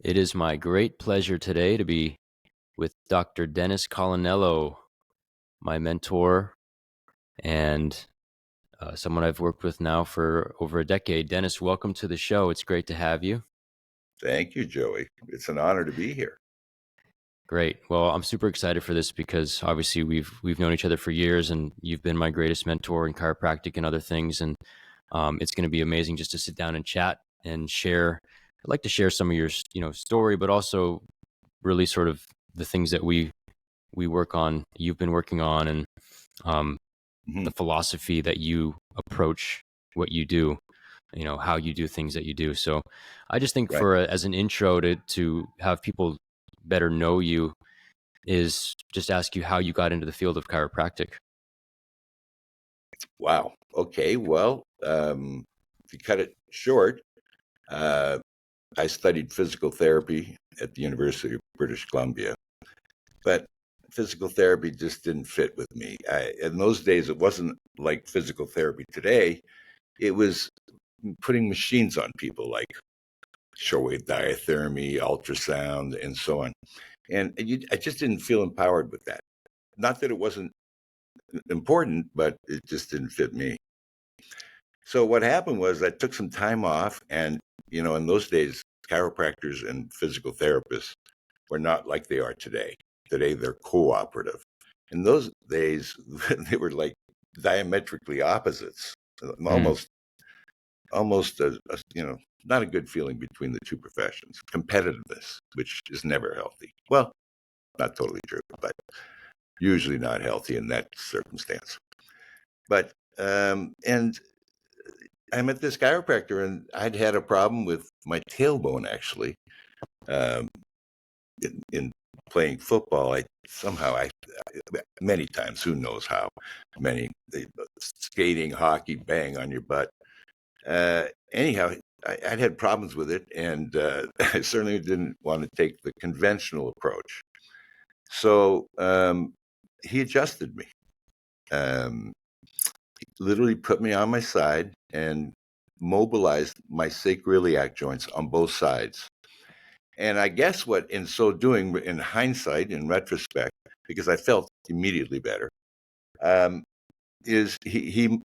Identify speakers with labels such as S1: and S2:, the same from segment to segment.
S1: It is my great pleasure today to be with Dr. Dennis Colonello, my mentor and someone I've worked with now for over a decade. Dennis, welcome to the show. It's great to have you.
S2: Thank you, Joey. It's an honor to be here.
S1: Great. Well, I'm super excited for this because obviously we've known each other for years, and you've been my greatest mentor in chiropractic and other things. And it's going to be amazing just to sit down and chat and share. I'd like to share some of your story, but also really sort of the things that we work on, you've been working on, and um, the
S2: Mhm.
S1: philosophy that you approach what you do, how you do things that you do. So I just think
S2: Right.
S1: as an intro to have people better know you is just ask you how you got into the field of chiropractic.
S2: Wow. Okay. Well, to cut it short, uh, I studied physical therapy at the University of British Columbia, but physical therapy just didn't fit with me. In those days, it wasn't like physical therapy today. It was putting machines on people like shortwave diathermy, ultrasound, and so on. I just didn't feel empowered with that. Not that it wasn't important, but it just didn't fit me. So what happened was I took some time off, and in those days, chiropractors and physical therapists were not like they are today. Today they're cooperative. In those days, they were like diametrically opposites,
S1: Mm,
S2: almost not a good feeling between the two professions. Competitiveness, which is never healthy. Well, not totally true, but usually not healthy in that circumstance. But and I met this chiropractor, and I'd had a problem with my tailbone actually. Um, in playing football, I somehow I many times, who knows how many skating, hockey, bang on your butt. Anyhow, I'd had problems with it, and I certainly didn't want to take the conventional approach. So he adjusted me. Um, Literally put me on my side and mobilized my sacroiliac joints on both sides. And I guess what, in so doing, in hindsight, in retrospect, because I felt immediately better, um, is he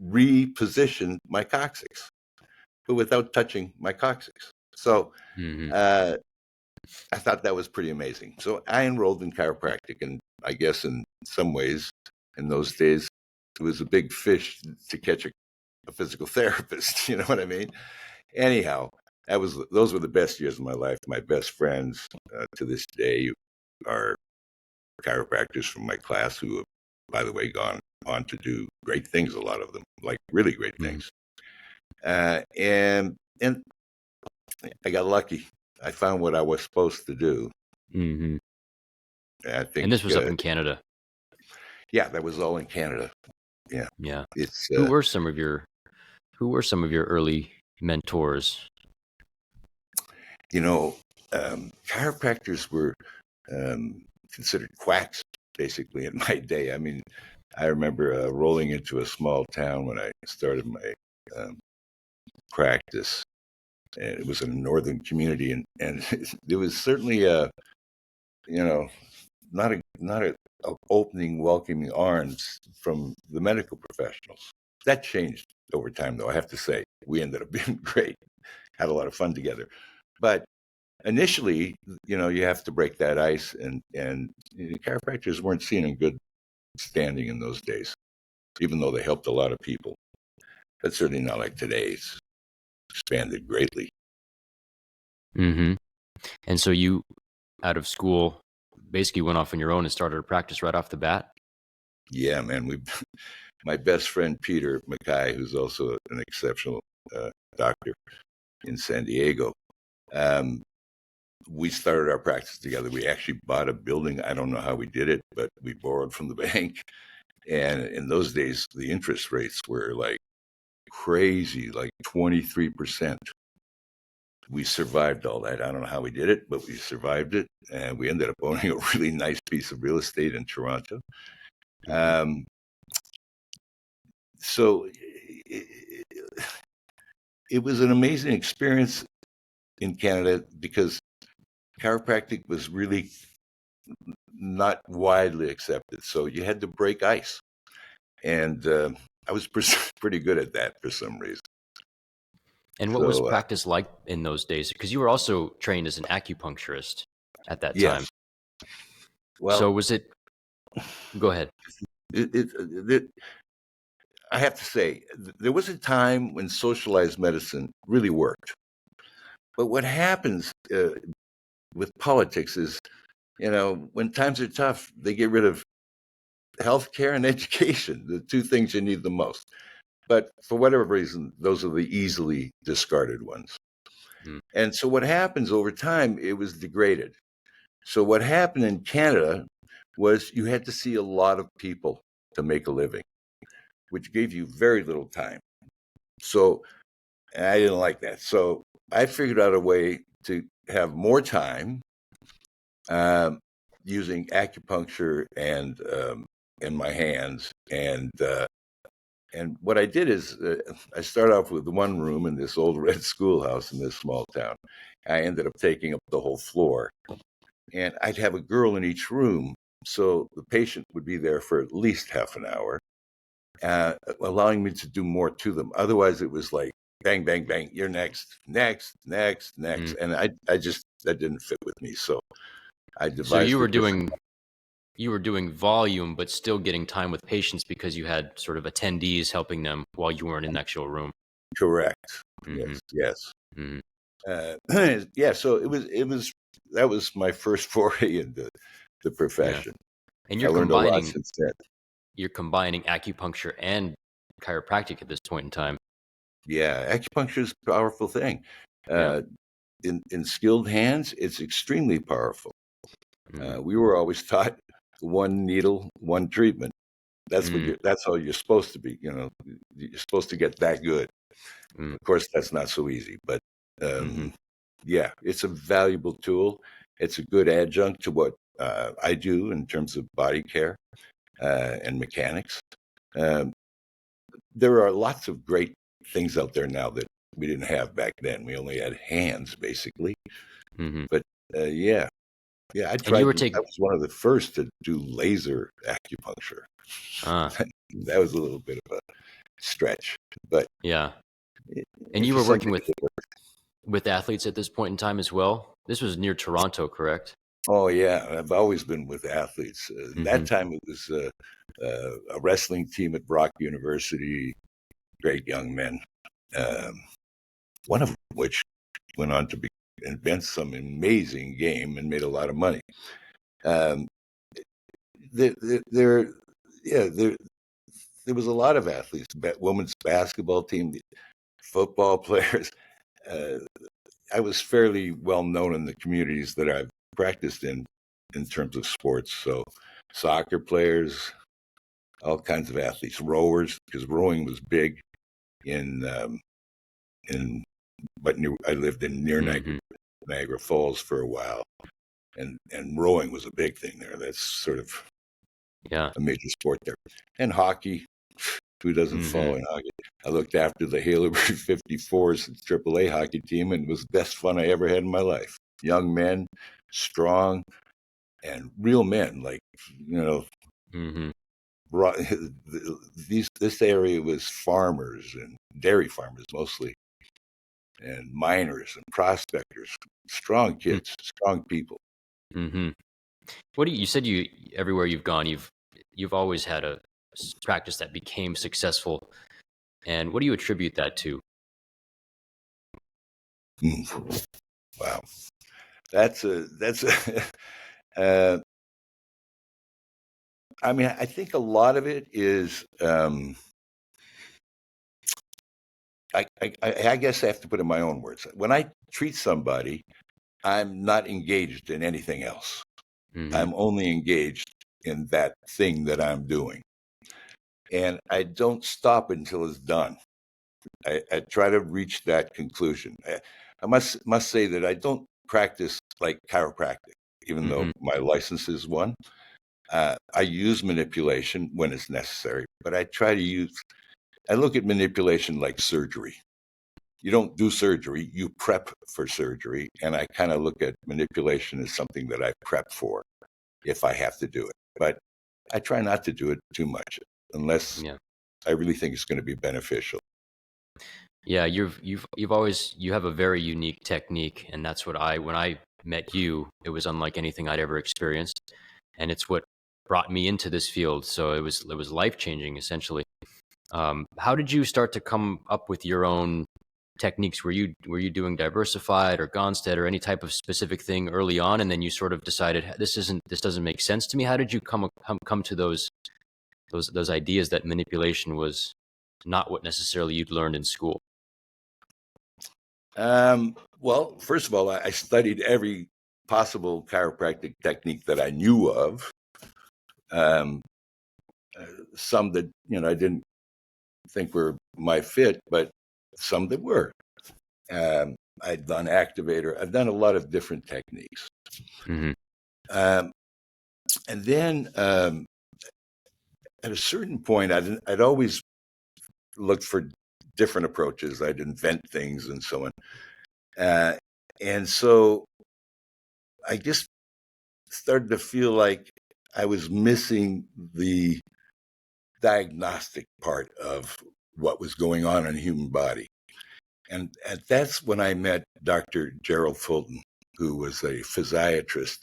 S2: repositioned my coccyx, but without touching my coccyx. So
S1: hmm
S2: uh, I thought that was pretty amazing. So I enrolled in chiropractic, and I guess in some ways, in those days, it was a big fish to catch a physical therapist. You know what I mean? Anyhow, those were the best years of my life. My best friends to this day are chiropractors from my class who have, by the way, gone on to do great things. A lot of them, like really great
S1: hmm
S2: things. And I got lucky. I found what I was supposed to do.
S1: hmm
S2: I
S1: And
S2: think,
S1: this was up in Canada.
S2: yeah, that was all in Canada. Yeah,
S1: Yeah.
S2: it's
S1: Who were some of your Who were some of your early mentors?
S2: you know, chiropractors were considered quacks basically in my day. I mean, I remember rolling into a small town when I started my um, practice, and it was in a northern community, and it was certainly you know, not a opening, welcoming arms from the medical professionals. That changed over time, though. I have to say, we ended up being great, had a lot of fun together, but initially, you have to break that ice, and chiropractors weren't seen in good standing in those days, even though they helped a lot of people. But certainly not like today's expanded greatly.
S1: hmm And so you, out of school, basically went off on your own and started a practice right off the bat.
S2: Yeah, man. My best friend Peter Mackay, who's also an exceptional doctor in San Diego. Um, we started our practice together. We actually bought a building. I don't know how we did it, but we borrowed from the bank. And in those days, the interest rates were like crazy, like 23%. We survived all that. I don't know how we did it, but we survived it. And we ended up owning a really nice piece of real estate in Toronto.
S1: hmm
S2: Um, so it was an amazing experience in Canada because chiropractic was really not widely accepted. So you had to break ice. And I was pretty good at that for some reason.
S1: And what was
S2: So,
S1: practice like in those days? Because you were also trained as an acupuncturist at that time.
S2: yes.
S1: So
S2: Well,
S1: was it? Go ahead.
S2: it, I have to say, there was a time when socialized medicine really worked. But what happens with politics is, when times are tough, they get rid of healthcare and education, the two things you need the most. But for whatever reason, those are the easily discarded ones.
S1: Mm,
S2: And so what happens over time, it was degraded. So what happened in Canada was you had to see a lot of people to make a living, which gave you very little time. So I didn't like that. So I figured out a way to have more time um, using acupuncture and my hands. And what I did is I started off with one room in this old red schoolhouse in this small town. I ended up taking up the whole floor. And I'd have a girl in each room. So the patient would be there for at least half an hour, allowing me to do more to them. Otherwise, it was like, bang, bang, bang, you're next, next, next, next.
S1: mm.
S2: And that didn't fit with me. So I
S1: So
S2: devised a different.
S1: you were doing volume, but still getting time with patients because you had sort of attendees helping them while you weren't in the actual room.
S2: Correct.
S1: Hmm.
S2: Yes, yes.
S1: Hmm.
S2: Yeah, so that was my first foray into the
S1: Yeah.
S2: profession.
S1: And
S2: I learned a lot since then.
S1: you're combining acupuncture and chiropractic at this point in time.
S2: Yeah, acupuncture is a powerful thing.
S1: Yeah.
S2: Uh, in skilled hands, it's extremely powerful.
S1: Hmm.
S2: We were always taught one needle, one treatment.
S1: Mm,
S2: That's how you're supposed to be. You're supposed to get that good.
S1: mm,
S2: Of course, that's not so easy, but
S1: hmm.
S2: yeah, it's a valuable tool. It's a good adjunct to what I do in terms of body care and mechanics. Um, there are lots of great things out there now that we didn't have back then. We only had hands, basically.
S1: Hmm.
S2: But yeah, yeah,
S1: And you were
S2: I
S1: taking,
S2: was one of the first to do laser acupuncture.
S1: uh,
S2: That was a little bit of a stretch, but
S1: yeah.
S2: it,
S1: And you
S2: for
S1: were
S2: some
S1: working
S2: people, it worked.
S1: with athletes at this point in time as well. This was near Toronto, correct?
S2: Oh yeah, I've always been with athletes.
S1: Hmm.
S2: That time it was a wrestling team at Brock University, great young men. Um, one of which went on to invent some amazing game and made a lot of money. Um, there, yeah, there was a lot of athletes, women's basketball team, football players. Uh, I was fairly well known in the communities that I've practiced in terms of sports. So, soccer players, all kinds of athletes, rowers, because rowing was big in in. But I lived in near
S1: Hmm.
S2: Niagara Falls for a while, and rowing was a big thing there. That's sort of
S1: Yeah.
S2: a major sport there, and hockey. Who doesn't
S1: Hmm.
S2: follow in hockey? I looked after the Haileybury 54s AAA hockey team, and it was the best fun I ever had in my life. Young men, strong, and real men. Like you know,
S1: Hmm.
S2: brought, this area was farmers and dairy farmers mostly, and miners and prospectors. Strong kids, strong people.
S1: Hmm. What do you said everywhere you've gone, you've always had a practice that became successful. And what do you attribute that to?
S2: Mm. Wow, that's a. uh, I mean, I think a lot of it is. I guess I have to put it in my own words. When I treat somebody, I'm not engaged in anything else.
S1: Hmm.
S2: I'm only engaged in that thing that I'm doing. And I don't stop until it's done. I try to reach that conclusion. I must say that I don't practice like chiropractic, even though
S1: Hmm.
S2: my license is one. I use manipulation when it's necessary, but I look at manipulation like surgery. you don't do surgery, you prep for surgery. And I kind of look at manipulation as something that I prep for if I have to do it. But I try not to do it too much unless
S1: Yeah.
S2: I really think it's going to be beneficial.
S1: Yeah, you have a very unique technique, and that's what when I met you, it was unlike anything I'd ever experienced, and it's what brought me into this field. So it was life changing essentially. How did you start to come up with your own techniques? Were you doing diversified or Gonstead or any type of specific thing early on, and then you sort of decided this doesn't make sense to me? How did you come to those ideas that manipulation was not what necessarily you'd learned in school?
S2: Well, first of all, I studied every possible chiropractic technique that I knew of. Um, some that I didn't think were my fit, but some that were. I'd done activator. I've done a lot of different techniques.
S1: Hmm.
S2: Um, and then at a certain point, I'd always looked for different approaches. I'd invent things and so on. And so I just started to feel like I was missing the diagnostic part of what was going on in the human body. And that's when I met Dr. Gerald Fulton, who was a physiatrist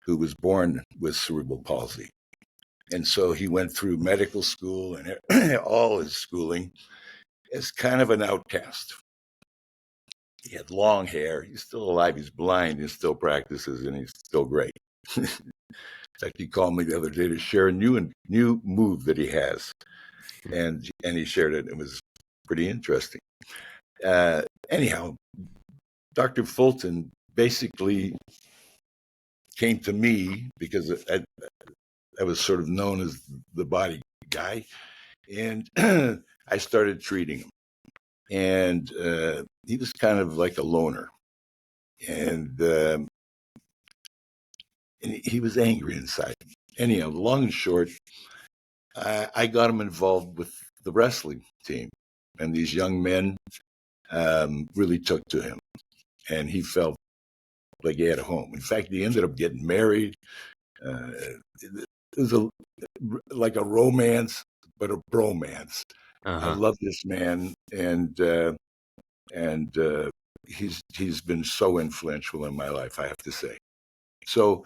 S2: who was born with cerebral palsy. And so he went through medical school and all his schooling as kind of an outcast. He had long hair. He's still alive. He's blind. He still practices, and he's still great. In fact, he called me the other day to share a new move that he has, and he shared it. It was pretty interesting. Anyhow, Dr. Fulton basically came to me because I was sort of known as the body guy, and I started treating him. And he was kind of like a loner, and he was angry inside. Anyhow, long and short, I got him involved with the wrestling team, and these young men really took to him, and he felt like he had a home. In fact, he ended up getting married. It was like a romance, but a bromance. I
S1: Uh-huh.
S2: love this man, and he's been so influential in my life, I have to say. So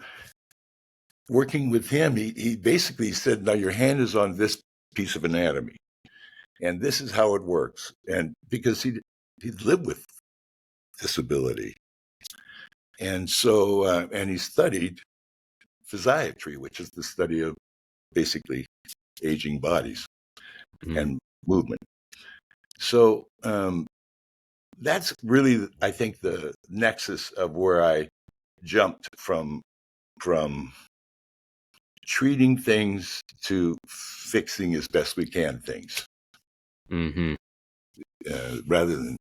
S2: working with him, he basically said, now your hand is on this piece of anatomy, and this is how it works. And because he lived with disability, and so and he studied physiatry, which is the study of basically aging bodies
S1: Mm.
S2: and movement. So that's really, I think, the nexus of where I jumped from treating things to fixing as best we can things,
S1: Hmm.
S2: rather than,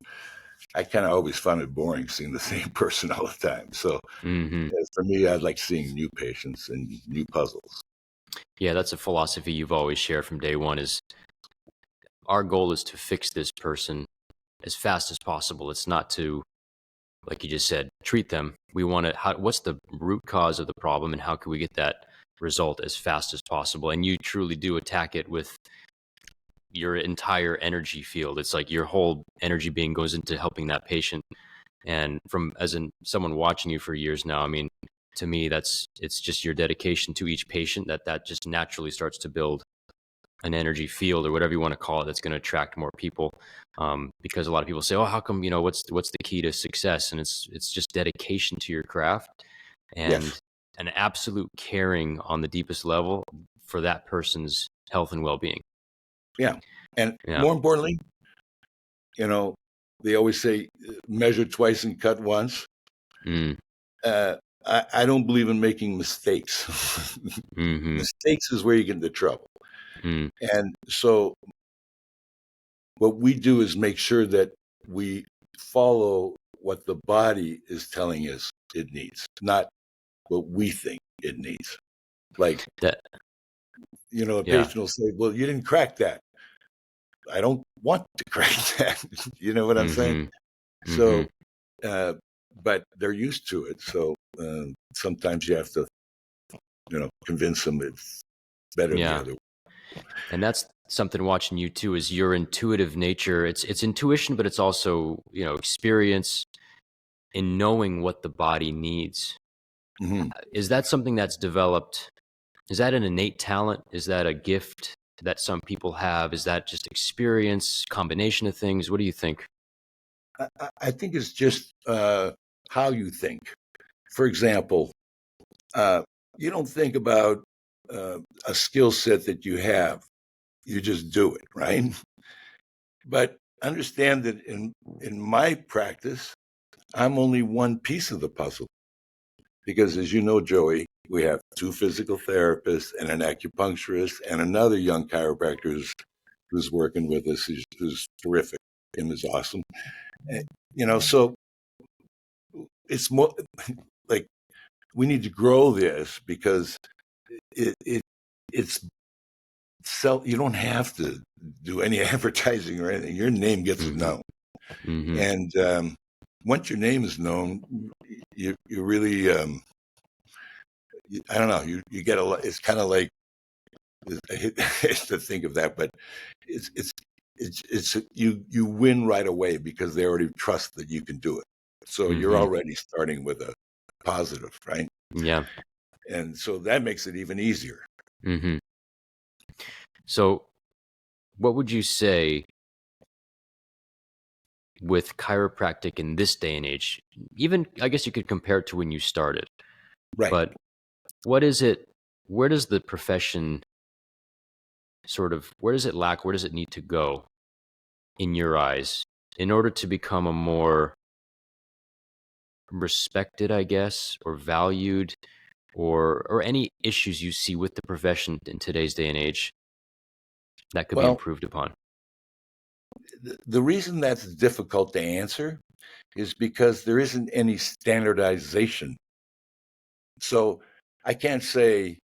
S2: I kind of always found it boring seeing the same person all the time. So
S1: Hmm.
S2: for me, I like seeing new patients and new puzzles.
S1: Yeah, that's a philosophy you've always shared from day one is our goal is to fix this person as fast as possible. It's not to, like you just said, treat them. We want to, what's the root cause of the problem and how can we get that result as fast as possible? And you truly do attack it with your entire energy field. It's like your whole energy being goes into helping that patient. And from as in someone watching you for years now, I mean, to me, it's just your dedication to each patient that just naturally starts to build an energy field or whatever you want to call it that's going to attract more people. Because a lot of people say, oh, how come, what's the key to success? And it's just dedication to your craft and
S2: Yes.
S1: an absolute caring on the deepest level for that person's health and well-being.
S2: Yeah. And
S1: Yeah.
S2: more importantly, they always say measure twice and cut once.
S1: Mm.
S2: I don't believe in making mistakes.
S1: Hmm.
S2: Mistakes is where you get into trouble.
S1: Mm.
S2: And so what we do is make sure that we follow what the body is telling us it needs, not what we think it needs. Like,
S1: That,
S2: a
S1: yeah.
S2: patient will say, well, you didn't crack that. I don't want to correct that. You know what I'm saying?
S1: Mm-hmm. Mm-hmm.
S2: So, uh, but they're used to it. So sometimes you have to, convince them it's better the
S1: Yeah.
S2: other way.
S1: And that's something watching you too, is your intuitive nature. It's intuition, but it's also, experience in knowing what the body needs.
S2: Hmm.
S1: Is that something that's developed? Is that an innate talent? Is that a gift that some people have? Is that just experience, combination of things? What do you think?
S2: I think it's just how you think. For example, uh, you don't think about a skill set that you have. You just do it, right? But understand that in my practice, I'm only one piece of the puzzle because, as you know, Joey, we have two physical therapists and an acupuncturist and another young chiropractor who's working with us, who's terrific and is awesome. And, so it's more like we need to grow this because it's self. You don't have to do any advertising or anything. Your name gets
S1: Mm-hmm.
S2: known,
S1: Mm-hmm.
S2: and once your name is known, you really I don't know. You get a lot. It's kind of like I hate to think of that, but it's it's you win right away because they already trust that you can do it. So you're
S1: Mm-hmm.
S2: already starting with a positive, right?
S1: Yeah.
S2: And so that makes it even easier.
S1: Mm-hmm. So what would you say with chiropractic in this day and age? Even, I guess you could compare it to when you started,
S2: Right.
S1: but what is it? Where does the profession where does it lack? Where does it need to go in your eyes in order to become a more respected, I guess, or valued, or any issues you see with the profession in today's day and age that could be
S2: Well,
S1: improved upon?
S2: the reason that's difficult to answer is because there isn't any standardization. So I can't say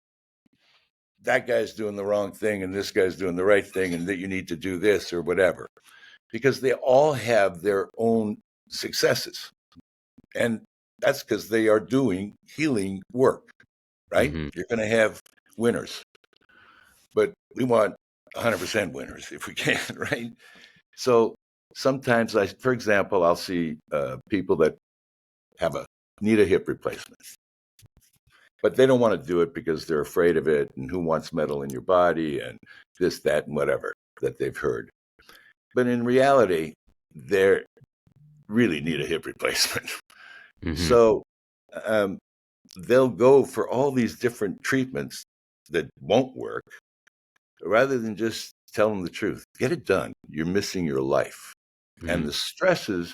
S2: that guy's doing the wrong thing and this guy's doing the right thing and that you need to do this or whatever because they all have their own successes. And that's because they are doing healing work, right?
S1: Mm-hmm.
S2: You're going to have winners, but we want 100% winners if we can, right? So sometimes for example, I'll see people that have need a hip replacement, but they don't want to do it because they're afraid of it. And who wants metal in your body and this, that, and whatever that they've heard. But in reality, they really need a hip replacement.
S1: Mm-hmm.
S2: So um, they'll go for all these different treatments that won't work rather than just tell them the truth. Get it done. You're missing your life. And
S1: Mm-hmm.
S2: the stresses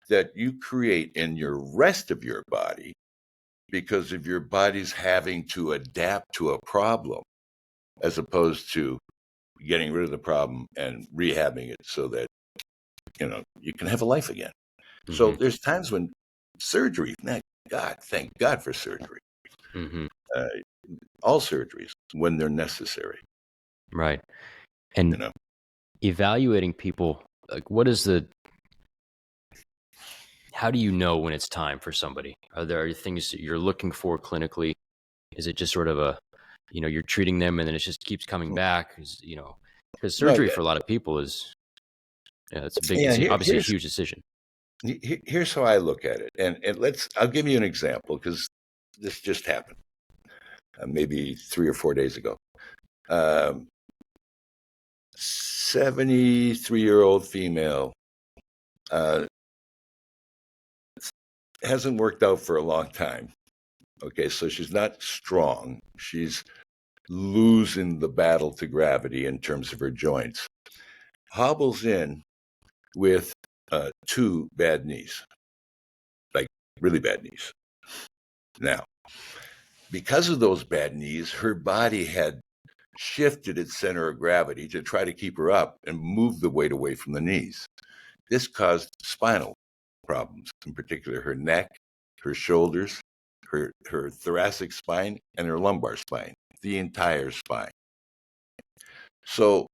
S2: that you create in your rest of your body because of your body's having to adapt to a problem as opposed to getting rid of the problem and rehabbing it so that you can have a life again. So
S1: Mm-hmm.
S2: there's times when surgery, thank God for surgery,
S1: Mm-hmm.
S2: uh, all surgeries when they're necessary.
S1: Right.
S2: You
S1: And
S2: know,
S1: evaluating people, like, how do you know when it's time for somebody? Are there things that you're looking for clinically? Is it just sort of you're treating them and then it just keeps coming back? Because
S2: no,
S1: surgery for a lot of people yeah,
S2: yeah.
S1: it's obviously a huge decision.
S2: Here's how I look at it, and I'll give you an example because this just happened maybe 3 or 4 days ago. 73-year-old female uh, hasn't worked out for a long time. Okay, so she's not strong. She's losing the battle to gravity in terms of her joints. Hobbles in with two bad knees, like really bad knees. Now, because of those bad knees, her body had shifted its center of gravity to try to keep her up and move the weight away from the knees. This caused spinal problems, in particular her neck, her shoulders, her thoracic spine, and her lumbar spine, the entire spine. So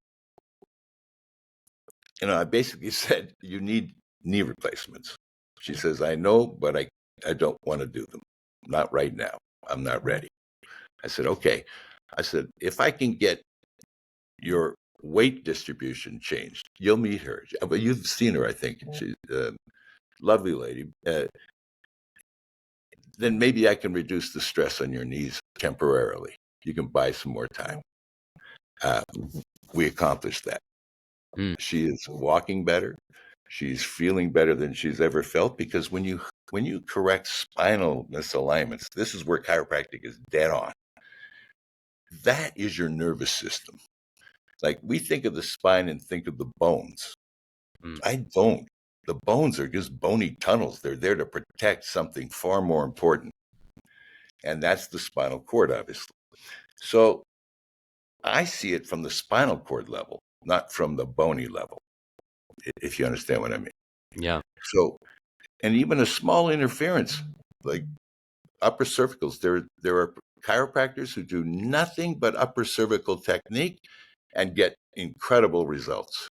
S2: I basically said, you need knee replacements. She says, I know, but I don't want to do them. Not right now. I'm not ready. I said, okay. I said, if I can get your weight distribution changed, you'll meet her. But you've seen her, I think. She's a lovely lady. Then maybe I can reduce the stress on your knees temporarily. You can buy some more time. Uh, we accomplished that.
S1: Mm.
S2: She is walking better. She's feeling better than she's ever felt, because when you correct spinal misalignments, this is where chiropractic is dead on. That is your nervous system. Like, we think of the spine and think of the bones.
S1: Mm.
S2: I don't. The bones are just bony tunnels. They're there to protect something far more important. And that's the spinal cord, obviously. So I see it from the spinal cord level, not from the bony level, if you understand what I mean.
S1: Yeah.
S2: So, and even a small interference, like upper cervicals, there are chiropractors who do nothing but upper cervical technique and get incredible results.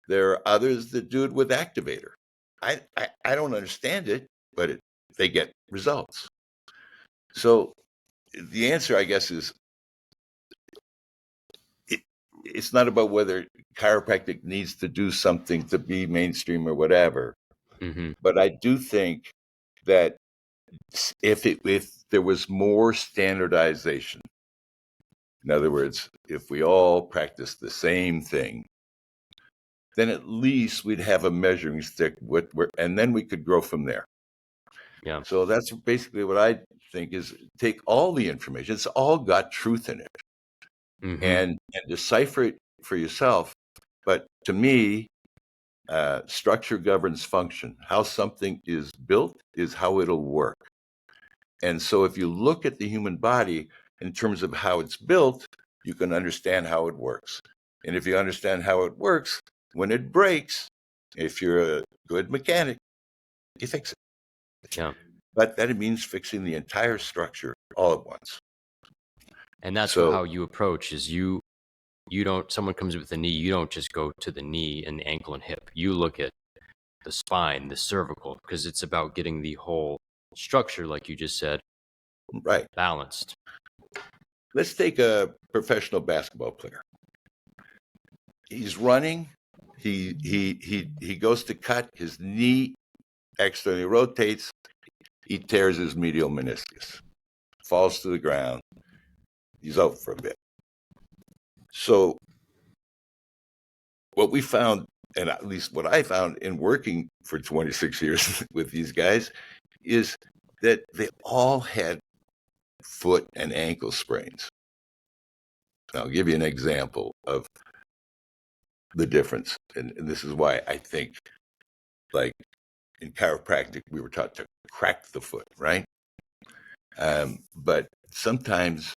S2: There are others that do it with activator. I don't understand it, but they get results. So the answer, I guess, is it's not about whether chiropractic needs to do something to be mainstream or whatever.
S1: Mm-hmm.
S2: But I do think that if there was more standardization, in other words, if we all practice the same thing, then at least we'd have a measuring stick, and then we could grow from there.
S1: Yeah.
S2: So that's basically what I think is, take all the information. It's all got truth in it,
S1: Mm-hmm.
S2: and decipher it for yourself. But to me, structure governs function. How something is built is how it'll work. And so if you look at the human body in terms of how it's built, you can understand how it works. And if you understand how it works, when it breaks, if you're a good mechanic, you fix it.
S1: Yeah.
S2: But that means fixing the entire structure all at once.
S1: And that's
S2: So,
S1: how you approach is you don't, someone comes with a knee, you don't just go to the knee and the ankle and hip. You look at the spine, the cervical, because it's about getting the whole structure, like you just said,
S2: right.
S1: balanced.
S2: Let's take a professional basketball player. He's running. He goes to cut. His knee externally rotates. He tears his medial meniscus, falls to the ground. He's out for a bit. So what we found, and at least what I found in working for 26 years with these guys, is that they all had foot and ankle sprains. I'll give you an example of the difference. And this is why I think, like in chiropractic, we were taught to crack the foot, right? But sometimes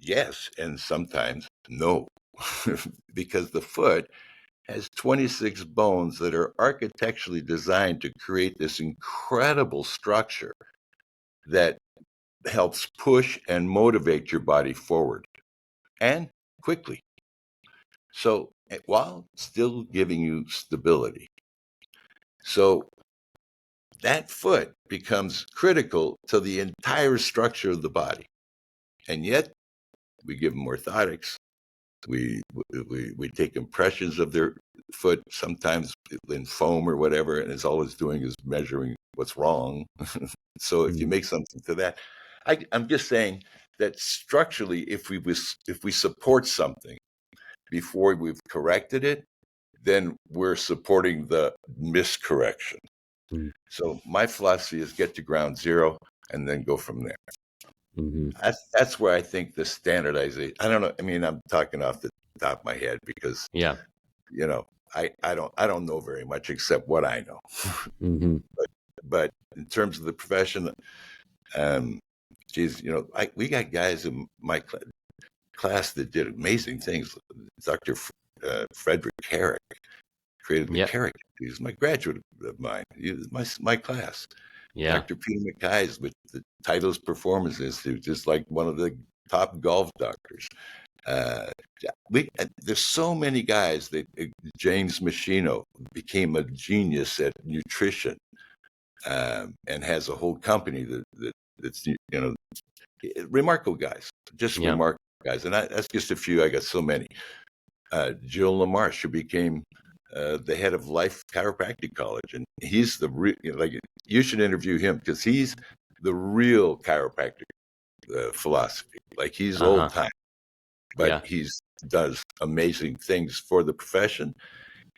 S2: yes, and sometimes no, because the foot has 26 bones that are architecturally designed to create this incredible structure that helps push and motivate your body forward and quickly. So, while still giving you stability. So that foot becomes critical to the entire structure of the body. And yet we give them orthotics. We take impressions of their foot, sometimes in foam or whatever, and it's all it's doing is measuring what's wrong. So if you make something to that, I'm just saying that structurally, if we support something before we've corrected it, then we're supporting the miscorrection.
S1: Mm.
S2: So my philosophy is get to ground zero and then go from there.
S1: Mm-hmm.
S2: That's where I think the standardization. I don't know. I mean, I'm talking off the top of my head because
S1: Yeah.
S2: I don't know very much except what I know.
S1: Mm-hmm.
S2: But in terms of the profession, geez, we got guys in my class that did amazing things. Dr. Frederick Herrick created the
S1: Yep.
S2: Carrick. He was my graduate of mine. He was my class.
S1: Yeah.
S2: Dr. Peter McKay's with the Titleist Performance Institute, just like one of the top golf doctors. Uh, there's so many guys that James Machino became a genius at nutrition, and has a whole company that's remarkable guys, just
S1: Yeah.
S2: remarkable guys. And that's just a few. I got so many. Jill LaMarche, who became the head of Life Chiropractic College, and he's the real. Like, you should interview him because he's the real chiropractic philosophy. Like, he's
S1: Uh-huh.
S2: old time, but
S1: Yeah.
S2: he's does amazing things for the profession,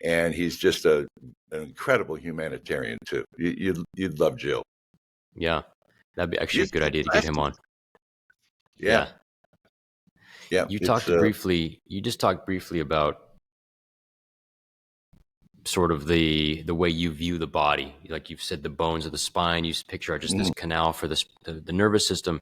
S2: and he's just an incredible humanitarian too. You'd love Jill.
S1: Yeah. That'd be actually
S2: You
S1: a good
S2: should take
S1: idea to get him
S2: classes.
S1: on.
S2: Yeah,
S1: Yeah.
S2: yeah.
S1: You just talked briefly about sort of the way you view the body. Like you've said, the bones of the spine, you picture just this
S2: Mhm.
S1: canal for the nervous system.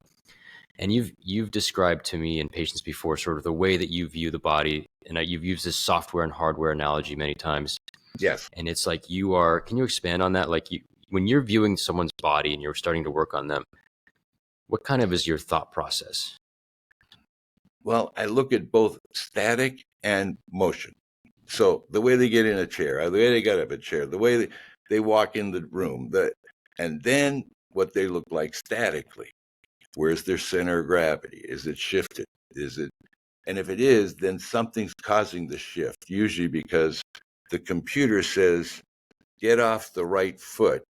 S1: And you've described to me in patients before sort of the way that you view the body. And you've used this software and hardware analogy many times.
S2: Yes.
S1: And it's like can you expand on that? Like when you're viewing someone's body and you're starting to work on them, what kind of is your thought process?
S2: Well, I look at both static and motion. So the way they get in a chair, the way they get out of a chair, the way they walk in the room, and then what they look like statically. Where's their center of gravity? Is it shifted? Is it? And if it is, then something's causing the shift, usually because the computer says, get off the right foot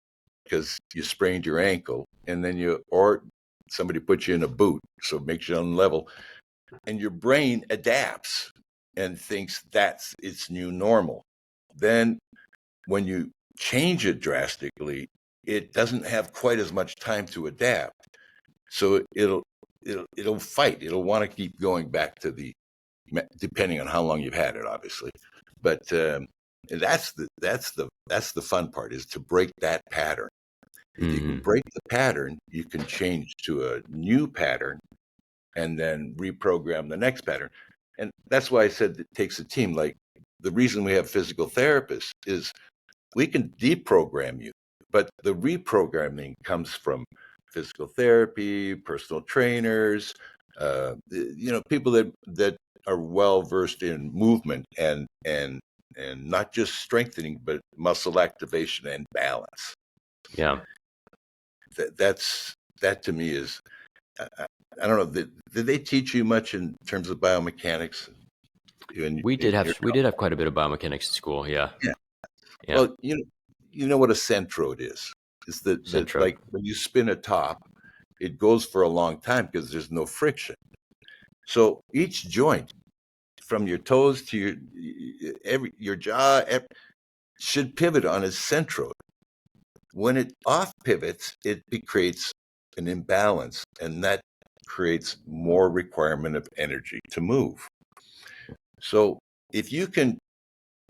S2: because you sprained your ankle, and then or somebody put you in a boot, so it makes you unlevel, and your brain adapts and thinks that's its new normal. Then when you change it drastically, it doesn't have quite as much time to adapt. So it'll fight. It'll want to keep going back to depending on how long you've had it, obviously. But that's the fun part, is to break that pattern. If you can
S1: Mm-hmm.
S2: break the pattern, you can change to a new pattern and then reprogram the next pattern. And that's why I said it takes a team. Like, the reason we have physical therapists is we can deprogram you, but the reprogramming comes from physical therapy, personal trainers, people that are well versed in movement and not just strengthening, but muscle activation and balance.
S1: Yeah.
S2: That to me is, I don't know. Did they teach you much in terms of biomechanics? In your
S1: We did have quite a bit of biomechanics at school. Yeah.
S2: Yeah.
S1: Yeah.
S2: Well, you know what a centroid is. Is that
S1: Centro.
S2: like when you spin a top, it goes for a long time because there's no friction. So each joint, from your toes to your jaw, should pivot on its centroid. When it off pivots, it creates an imbalance, and that creates more requirement of energy to move. So if you can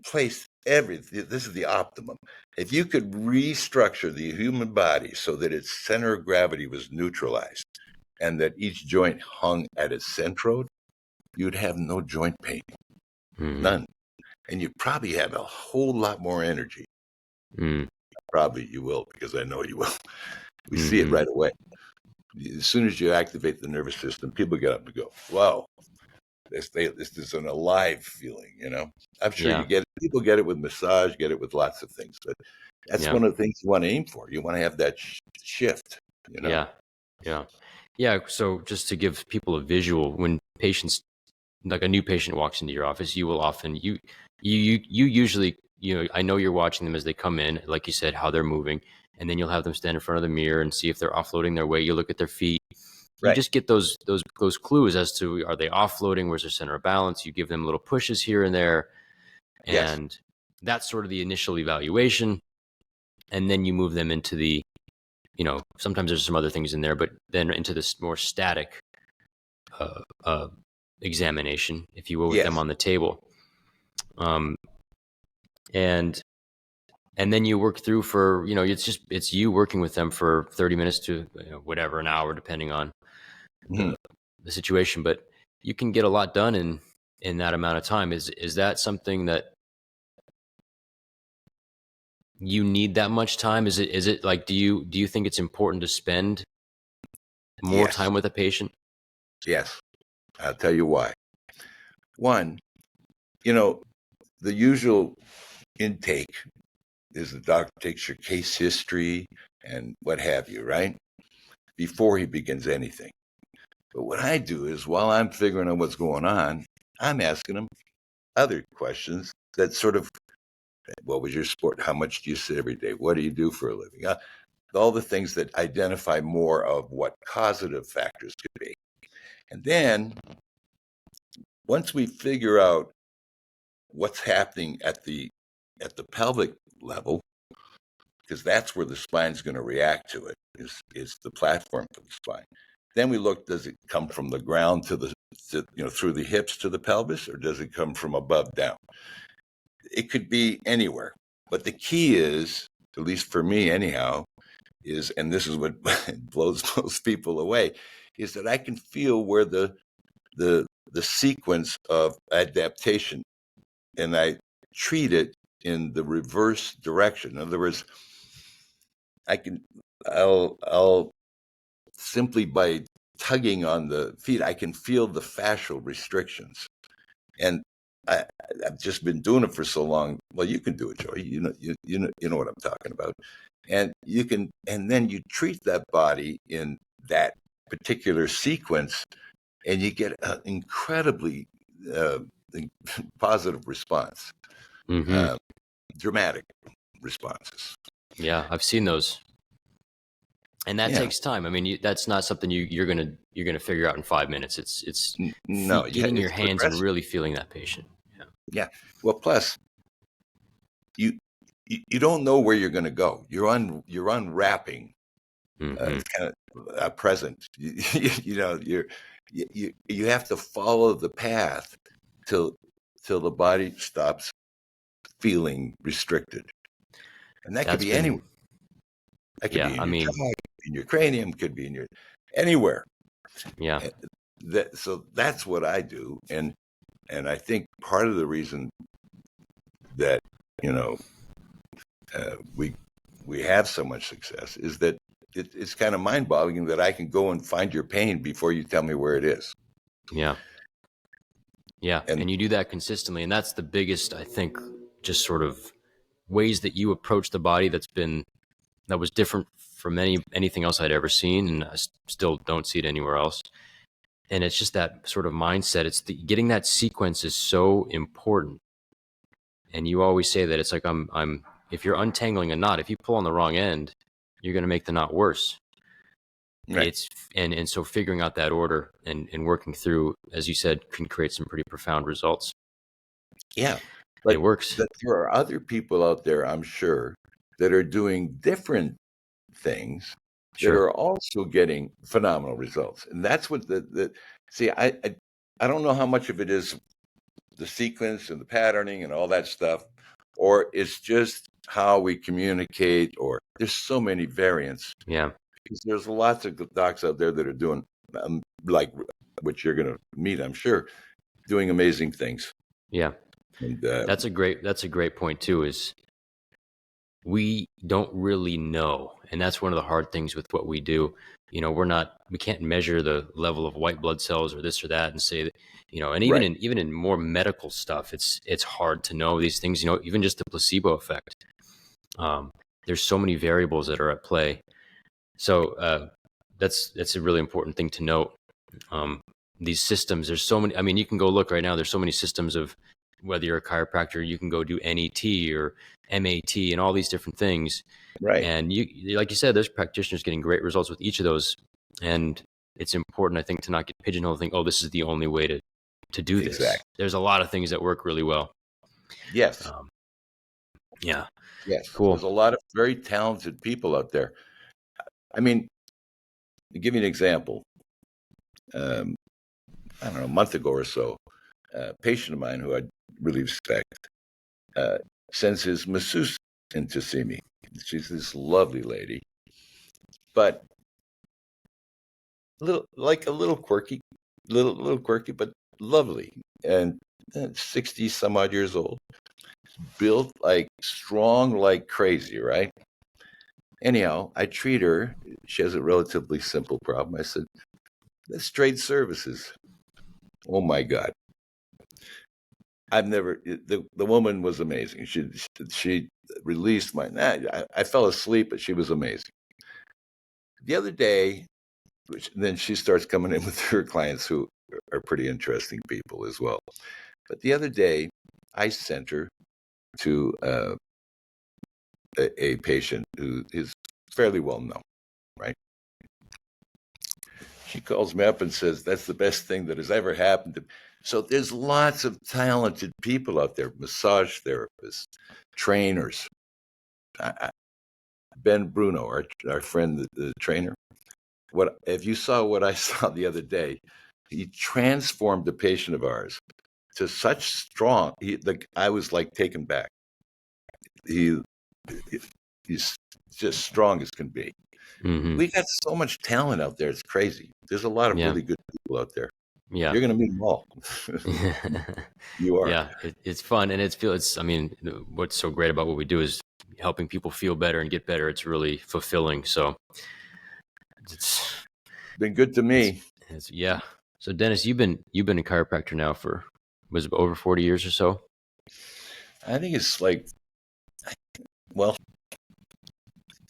S2: place this is the optimum. If you could restructure the human body so that its center of gravity was neutralized and that each joint hung at its centroid, you'd have no joint pain,
S1: Mm-hmm.
S2: none. And you probably have a whole lot more energy. Probably you will, because I know you will. We see it
S1: Mm-hmm.
S2: right away. As soon as you activate the nervous system, people get up and go, wow, this is an alive feeling. I'm sure
S1: Yeah.
S2: people get it with massage, get it with lots of things, but that's
S1: Yeah.
S2: one of the things you want to aim for. You want to have that shift.
S1: Yeah. Yeah. Yeah. So just to give people a visual, when patients, like a new patient walks into your office, you will often, you usually, I know you're watching them as they come in, like you said, how they're moving, and then you'll have them stand in front of the mirror and see if they're offloading their weight. You look at their feet. You
S2: Right.
S1: just get those clues as to, are they offloading? Where's their center of balance? You give them little pushes here and there.
S2: Yes.
S1: And that's sort of the initial evaluation. And then you move them into sometimes there's some other things in there, but then into this more static uh, uh, examination, if you will, with them
S2: Yes.
S1: on the table. Um, and and then you work through for, it's you working with them for 30 minutes to whatever, an hour, depending on
S2: Mhm.
S1: the situation. But you can get a lot done in that amount of time. Is that something that you need that much time? Is it like, do you think it's important to spend more
S2: Yes.
S1: time with a patient?
S2: Yes. I'll tell you why. One, the usual intake is the doctor takes your case history and what have you, right? Before he begins anything. But what I do is while I'm figuring out what's going on, I'm asking him other questions that sort of, what was your sport? How much do you sit every day? What do you do for a living? All the things that identify more of what causative factors could be. And then once we figure out what's happening at the pelvic level, because that's where the spine's going to react to it, is the platform for the spine. Then we look, does it come from the ground through the hips to the pelvis, or does it come from above down? It could be anywhere. But the key is, at least for me anyhow, is, and this is what blows most people away, is that I can feel where the sequence of adaptation, and I treat it in the reverse direction. In other words, I'll simply by tugging on the feet, I can feel the fascial restrictions. And I've just been doing it for so long. Well, you can do it, Joey. You know what I'm talking about. And you can, and then you treat that body in that particular sequence, and you get an incredibly positive response,
S1: Mm-hmm.
S2: dramatic responses.
S1: Yeah, I've seen those. And that
S2: Yeah.
S1: takes time. I mean, that's not something you're gonna figure out in 5 minutes. It's
S2: No,
S1: getting your
S2: it's
S1: hands and
S2: progressive.
S1: really feeling that patient. Yeah.
S2: Yeah. Well, plus you you don't know where you're going to go. You're unwrapping.
S1: Mm-hmm.
S2: It's kind of present. You have to follow the path till the body stops feeling restricted, and that could
S1: That's
S2: be anywhere.
S1: been,
S2: That could
S1: yeah.
S2: be in
S1: I
S2: your
S1: mean,
S2: jaw, in your cranium, could be in your anywhere.
S1: yeah,
S2: And so that's what I do, and I think part of the reason that you know we have so much success is that it's kind of mind-boggling that I can go and find your pain before you tell me where it is.
S1: yeah, yeah.
S2: And
S1: And you do that consistently, and that's the biggest, I think, just sort of ways that you approach the body that was different from anything else I'd ever seen, and I still don't see it anywhere else. And it's just that sort of mindset. Getting that sequence is so important. And you always say that it's like if you're untangling a knot, if you pull on the wrong end, you're going to make the knot worse.
S2: right,
S1: It's and so figuring out that order and working through, as you said, can create some pretty profound results.
S2: yeah,
S1: And it
S2: but
S1: works.
S2: that there are other people out there, I'm sure, that are doing different things that
S1: Sure.
S2: are also getting phenomenal results, and that's what the see. I don't know how much of it is the sequence and the patterning and all that stuff, or it's just how we communicate, or there's so many variants.
S1: Yeah.
S2: Because there's lots of docs out there that are doing, like which you're going to meet, I'm sure, doing amazing things.
S1: Yeah.
S2: And
S1: That's a great point too, is we don't really know. And that's one of the hard things with what we do. We can't measure the level of white blood cells or this or that and say that, and
S2: right,
S1: even in more medical stuff, it's hard to know these things, even just the placebo effect. There's so many variables that are at play. So that's a really important thing to note. These systems, there's so many. I mean, you can go look right now. There's so many systems of whether you're a chiropractor, you can go do NET or MAT and all these different things.
S2: right,
S1: And like you said, there's practitioners getting great results with each of those. And it's important, I think, to not get pigeonholed and think, oh, this is the only way to do this.
S2: exactly.
S1: There's a lot of things that work really well.
S2: Yes,
S1: Um, yeah,
S2: yes. There's
S1: cool.
S2: a lot of very talented people out there. I mean, to give you an example, um, I don't know, a month ago or so, a patient of mine who I really respect uh, sends his masseuse in to see me. She's this lovely lady, but a little quirky, little quirky, but lovely, and 60 some odd years old, built like strong like crazy, right? Anyhow, I treat her. She has a relatively simple problem. I said, let's trade services. Oh my God. I've never. The woman was amazing. She released my. I fell asleep, but she was amazing. The other day, then she starts coming in with her clients who are pretty interesting people as well. But the other day, I sent her to a patient who is fairly well known, right? She calls me up and says, that's the best thing that has ever happened to me. So there's lots of talented people out there, massage therapists, trainers. Ben Bruno, our friend, the trainer, if you saw what I saw the other day, he transformed a patient of ours to such strong. I was like taken back. He's just strong as can be.
S1: Mm-hmm.
S2: We got so much talent out there. It's crazy. There's a lot of
S1: Yeah.
S2: really good people out there.
S1: Yeah.
S2: You're going to meet them all. You are.
S1: Yeah. It's fun. And I mean, what's so great about what we do is helping people feel better and get better. It's really fulfilling. So it's
S2: Been good to me.
S1: yeah. So Dennis, you've been a chiropractor now for, was it over 40 years or so?
S2: I think it's like, well,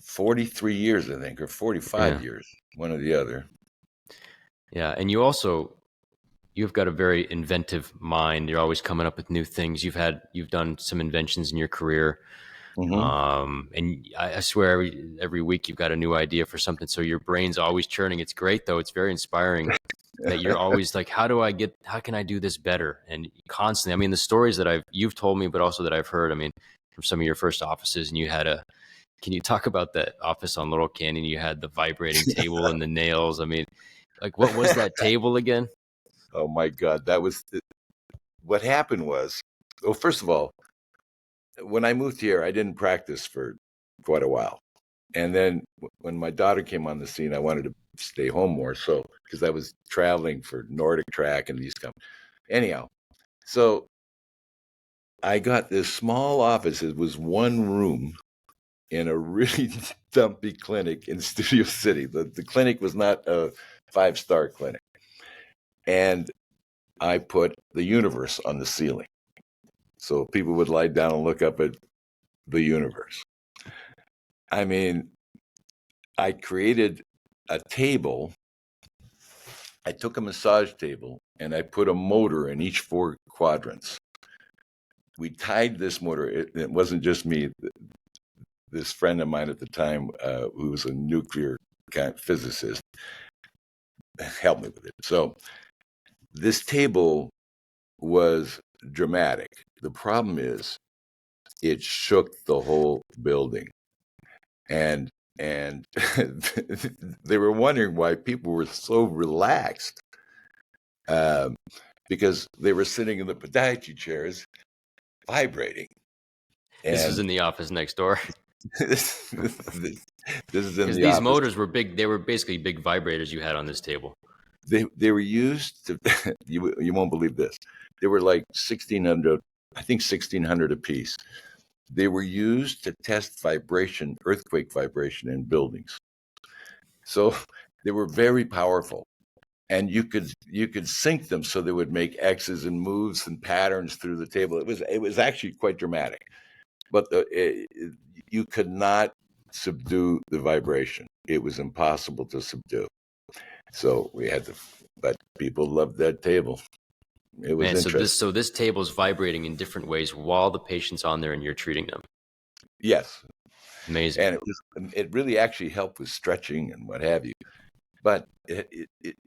S2: 43 years, I think, or 45 years, one or the other.
S1: Yeah. And you've got a very inventive mind. You're always coming up with new things. You've done some inventions in your career. And I swear every week you've got a new idea for something. So your brain's always churning. It's great though. It's very inspiring that you're always like, how can I do this better? And constantly, I mean, the stories that you've told me, but also that I've heard, I mean, from some of your first offices, and can you talk about that office on Laurel Canyon? You had the vibrating table and the nails. I mean, like, what was that table again?
S2: Oh my God. What happened was, well, first of all, when I moved here, I didn't practice for quite a while. And then when my daughter came on the scene, I wanted to stay home more. So, because I was traveling for Nordic Track and these companies. Anyhow, so I got this small office. It was one room in a really dumpy clinic in Studio City. The clinic was not a 5-star clinic. And I put the universe on the ceiling. So people would lie down and look up at the universe. I mean, I created a table. I took a massage table and I put a motor in each 4 quadrants. We tied this motor. It wasn't just me. This friend of mine at the time, who was a nuclear physicist, helped me with it. So this table was dramatic. The problem is it shook the whole building. And they were wondering why people were so relaxed, because they were sitting in the podiatry chairs vibrating.
S1: This was
S2: And
S1: in the office next door.
S2: this is in
S1: Because
S2: the
S1: these
S2: office.
S1: motors were big. They were basically big vibrators you had on this table.
S2: They were used to, you won't believe this. They were like 1,600, I think 1,600 a piece. They were used to test earthquake vibration in buildings. So they were very powerful. And you could sync them so they would make X's and moves and patterns through the table. It was actually quite dramatic, but you could not subdue the vibration. It was impossible to subdue. So we had to, but people loved that table. It was interesting.
S1: So this table is vibrating in different ways while the patient's on there and you're treating them.
S2: Yes,
S1: Amazing.
S2: and it really actually helped with stretching and what have you. But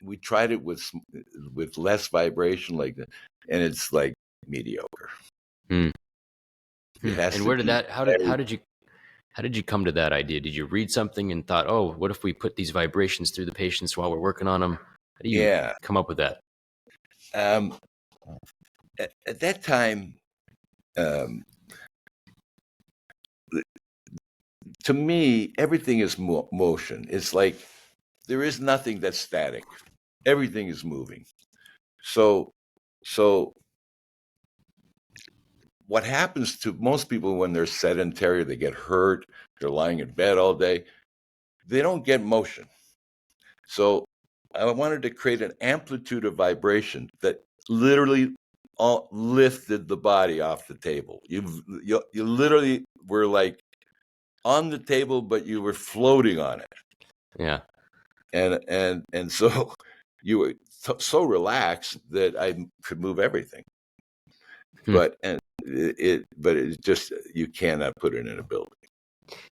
S2: we tried it with less vibration like that, and it's like mediocre.
S1: Hmm.
S2: It has
S1: And
S2: to
S1: where did
S2: be
S1: that? How did you come to that idea? Did you read something and thought, oh, what if we put these vibrations through the patients while we're working on them? How do you come up with that?
S2: At that time, to me, everything is motion. It's like there is nothing that's static. Everything is moving. So what happens to most people when they're sedentary, they get hurt, they're lying in bed all day, they don't get motion. So I wanted to create an amplitude of vibration that literally all lifted the body off the table. You literally were like on the table, but you were floating on it.
S1: Yeah.
S2: And so you were so relaxed that I could move everything.
S1: Hmm.
S2: But it's just, you cannot put it in a building.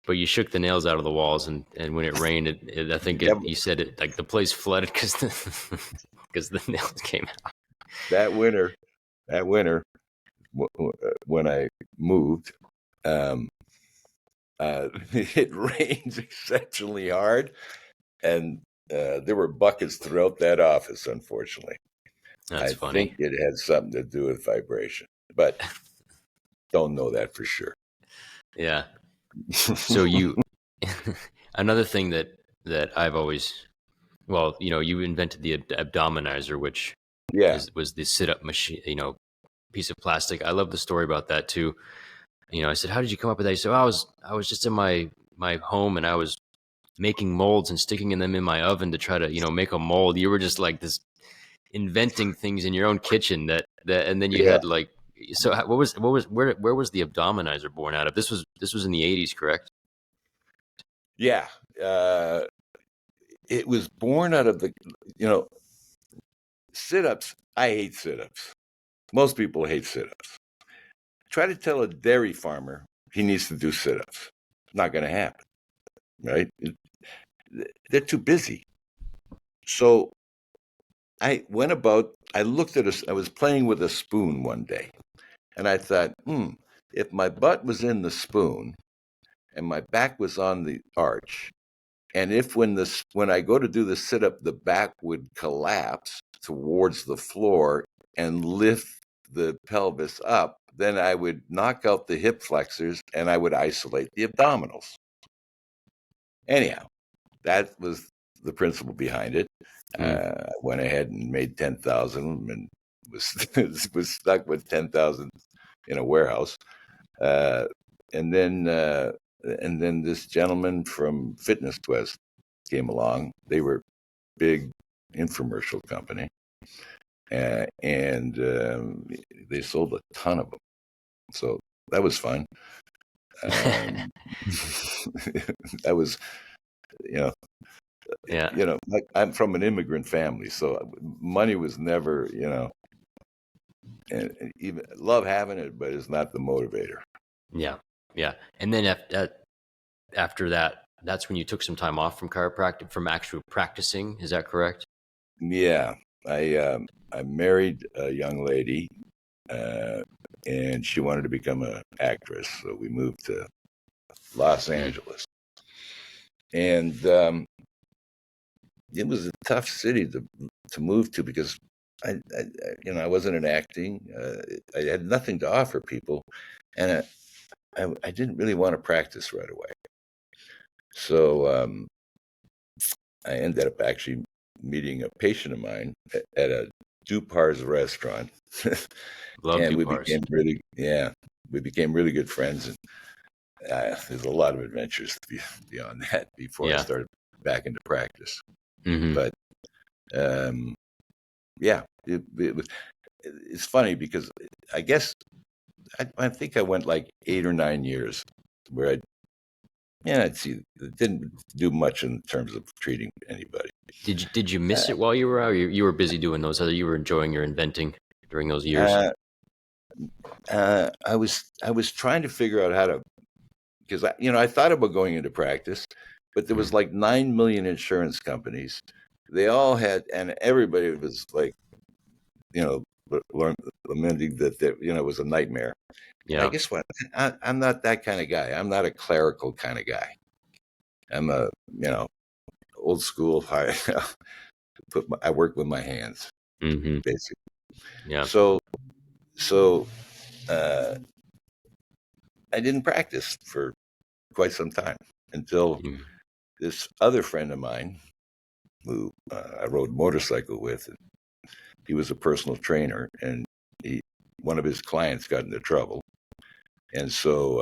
S1: But you shook the nails out of the walls, and when it rained, I think
S2: Yeah,
S1: you said it like the place flooded because the nails came out.
S2: that winter, when I moved, um, it rained exceptionally hard, and there were buckets throughout that office. Unfortunately,
S1: That's
S2: I think
S1: funny.
S2: it had something to do with vibration, but don't know that for sure.
S1: Yeah. So you, another thing that I've always, well, you invented the abdominizer, which
S2: Yeah,
S1: was the sit up machine, piece of plastic. I love the story about that too. I said, how did you come up with that? He said, well, I was just in my home, and I was making molds and sticking them in my oven to try to make a mold. You were just like this inventing things in your own kitchen that and then you
S2: yeah,
S1: had like, so where was the abdominizer born out of? This was in the 80s, correct?
S2: yeah. It was born out of the, you know, sit-ups. I hate sit-ups. Most people hate sit-ups. Try to tell a dairy farmer he needs to do sit-ups. Not going to happen, right? They're too busy. So I looked at I was playing with a spoon one day, and I thought, if my butt was in the spoon and my back was on the arch, and if when I go to do the sit-up, the back would collapse towards the floor and lift the pelvis up, then I would knock out the hip flexors and I would isolate the abdominals. Anyhow, that was the principle behind it.
S1: Mm.
S2: I went ahead and made 10,000 and was stuck with 10,000 in a warehouse. Uh, and then this gentleman from Fitness Quest came along. They were big infomercial company, and they sold a ton of them. So that was fun. Um, that was, you know,
S1: Yeah.
S2: like, I'm from an immigrant family, so money was never, and even love having it, but it's not the motivator.
S1: Yeah. Yeah. And then after that, that's when you took some time off from chiropractic, from actual practicing. Is that correct?
S2: Yeah, I married a young lady, uh, and she wanted to become an actress, so we moved to Los
S1: Mm.
S2: Angeles, and it was a tough city to move to because I wasn't in acting. I had nothing to offer people, and I didn't really want to practice right away. So I ended up actually meeting a patient of mine at a Dupar's restaurant,
S1: Love
S2: and
S1: Dupars.
S2: we became really good friends. And there's a lot of adventures beyond that before I
S1: Yeah.
S2: started back into practice.
S1: Hmm.
S2: But um, yeah, it's funny because I guess I think I went like 8 or 9 years where I'd see, didn't do much in terms of treating anybody.
S1: Did you miss
S2: Uh,
S1: it while you were out? Or you were busy doing those other. You were enjoying your inventing during those years.
S2: uh, I was trying to figure out how to, because I thought about going into practice, but there was
S1: Mm.
S2: like 9 million insurance companies. They all had, and everybody was like, you know, lamenting that it was a nightmare. And I
S1: Yeah.
S2: guess what, I'm not that kind of guy. I'm not a clerical kind of guy. I'm a old school. I work with my hands
S1: Hmm.
S2: basically.
S1: Yeah.
S2: So uh, I didn't practice for quite some time until
S1: Mm.
S2: this other friend of mine who I rode motorcycle with. And he was a personal trainer, and one of his clients got into trouble, and so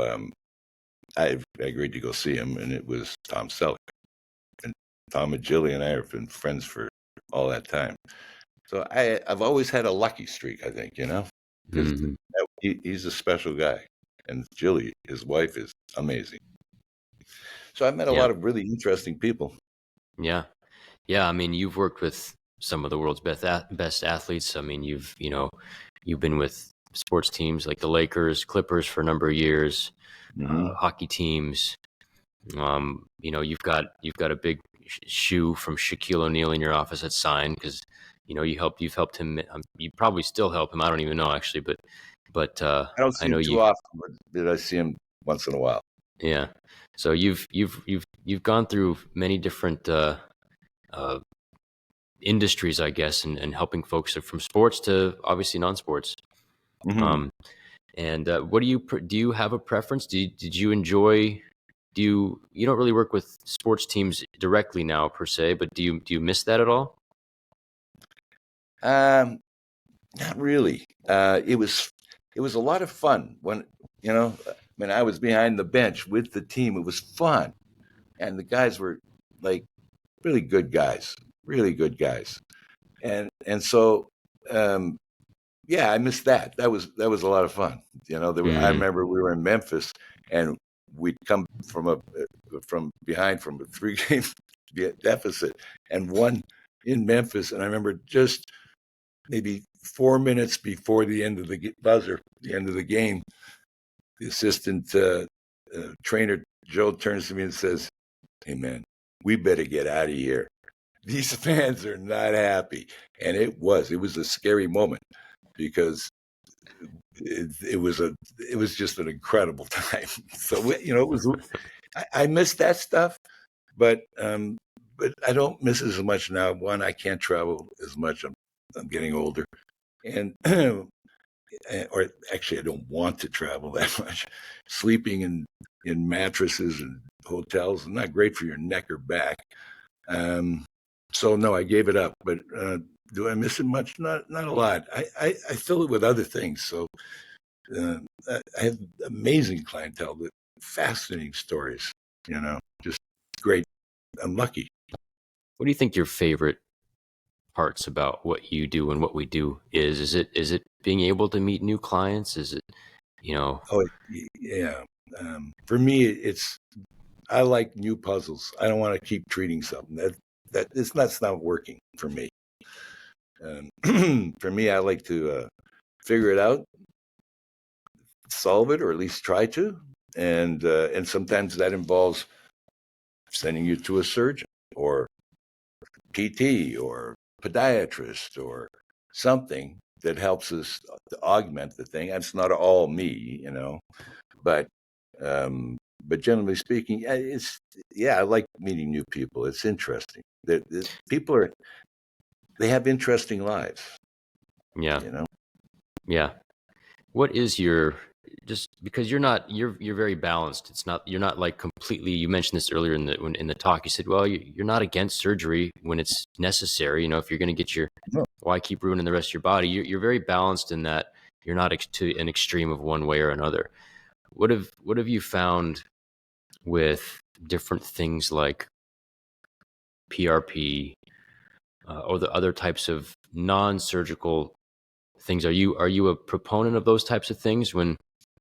S2: I agreed to go see him, and it was Tom Selleck. And Tom and Jilly and I have been friends for all that time. So I've always had a lucky streak, I think. because
S1: Hmm.
S2: he's a special guy, and Jilly, his wife, is amazing. So I've met a
S1: Yeah.
S2: lot of really interesting people.
S1: Yeah. Yeah. I mean, you've worked with some of the world's best athletes. I mean, you've been with sports teams like the Lakers, Clippers for a number of years,
S2: Hmm.
S1: hockey teams. You've got a big shoe from Shaquille O'Neal in your office that's signed because you've helped him. You probably still help him. I don't even know actually, but
S2: I don't
S1: I
S2: see
S1: know
S2: him
S1: you.
S2: too often, but I see him once in a while.
S1: Yeah. So you've gone through many different uh, industries, I guess, and helping folks from sports to obviously non-sports.
S2: Hmm.
S1: Um, and what do you have a preference? Did you enjoy? You don't really work with sports teams directly now per se, but do you miss that at all?
S2: Um, Not really. It was a lot of fun when when I was behind the bench with the team. It was fun, and the guys were like really good guys, really good guys, and so um, yeah, I missed that. That was a lot of fun. I
S1: Hmm.
S2: remember we were in Memphis, and we'd come from behind from a 3-game deficit and won in Memphis, and I remember just maybe 4 minutes before the end of the buzzer, the end of the game, the assistant trainer Joe turns to me and says, "Hey man, we better get out of here. These fans are not happy." And it was a scary moment because it was just an incredible time. So it was. I miss that stuff, but I don't miss it as much now. One, I can't travel as much. I'm getting older, and or actually, I don't want to travel that much. Sleeping in mattresses and hotels is not great for your neck or back. Um, so no, I gave it up. But do I miss it much? Not a lot. I fill it with other things. So uh, I have amazing clientele with fascinating stories. Just great. I'm lucky.
S1: What do you think your favorite parts about what you do and what we do is? Is it being able to meet new clients? Is it you know?
S2: Oh yeah. For me, I like new puzzles. I don't want to keep treating something that that's not working for me. For me, I like to figure it out, solve it, or at least try to, and sometimes that involves sending you to a surgeon or PT or podiatrist or something that helps us to augment the thing. It's not all me, but um, but generally speaking, I like meeting new people. It's interesting. People they have interesting lives,
S1: Yeah.
S2: you know.
S1: Yeah. What is your just because you're very balanced. It's not you're not like completely. You mentioned this earlier in the talk. You said, well, you're not against surgery when it's necessary. If you're going to get
S2: No.
S1: why keep ruining the rest of your body? You're very balanced in that you're not to an extreme of one way or another. What have you found with different things like PRP or the other types of non-surgical things? Are you a proponent of those types of things when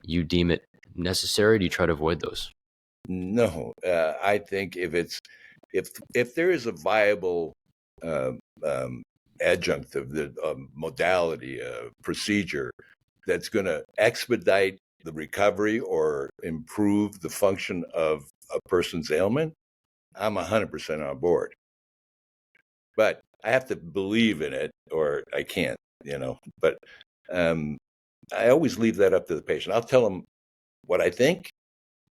S1: you deem it necessary? Do you try to avoid those?
S2: No, I think if there is a viable uh, um, adjunct of the modality procedure that's going to expedite the recovery or improve the function of a person's ailment, I'm 100% on board. But I have to believe in it, or I can't. But um, I always leave that up to the patient. I'll tell them what I think,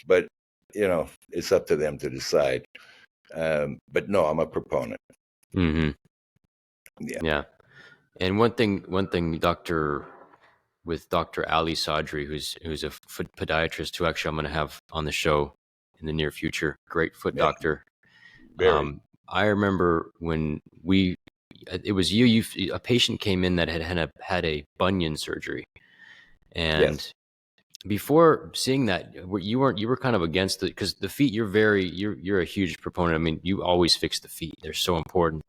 S2: but it's up to them to decide. But no, I'm a proponent.
S1: Hmm.
S2: Yeah.
S1: Yeah. And one thing, Dr. Ali Sadri, who's a foot podiatrist who actually I'm going to have on the show in the near future. Great foot
S2: Yeah.
S1: doctor.
S2: Very.
S1: I remember when it was a patient came in that had a bunion surgery,
S2: Yes.
S1: and before seeing that, you were kind of against it because the feet you're a huge proponent. I mean, you always fix the feet; they're so important.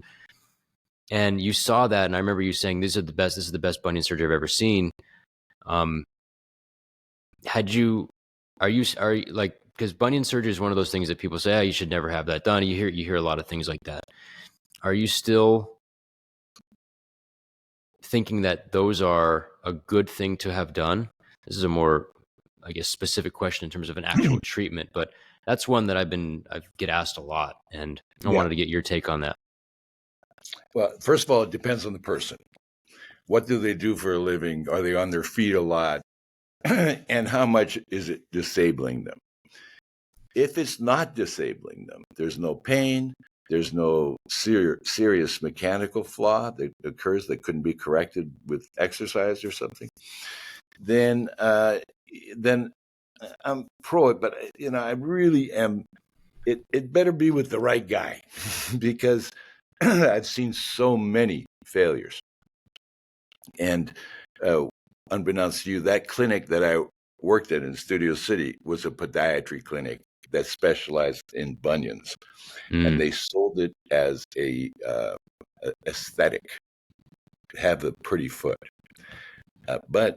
S1: And you saw that, and I remember you saying, this is the best bunion surgery I've ever seen." Um, had you, are you like, because bunion surgery is one of those things that people say, oh, you should never have that done. You hear a lot of things like that. Are you still thinking that those are a good thing to have done? This is a more, I guess, specific question in terms of an actual treatment, but that's one that I get asked a lot, and I
S2: Yeah.
S1: wanted to get your take on that.
S2: Well, first of all, it depends on the person. What do they do for a living? Are they on their feet a lot? And how much is it disabling them? If it's not disabling them, there's no pain, there's no serious mechanical flaw that occurs that couldn't be corrected with exercise or something, then I'm pro it. But I really am. It better be with the right guy because I've seen so many failures. And unbeknownst to you, that clinic that I worked at in Studio City was a podiatry clinic that specialized in bunions, and they sold it as a aesthetic, have a pretty foot. But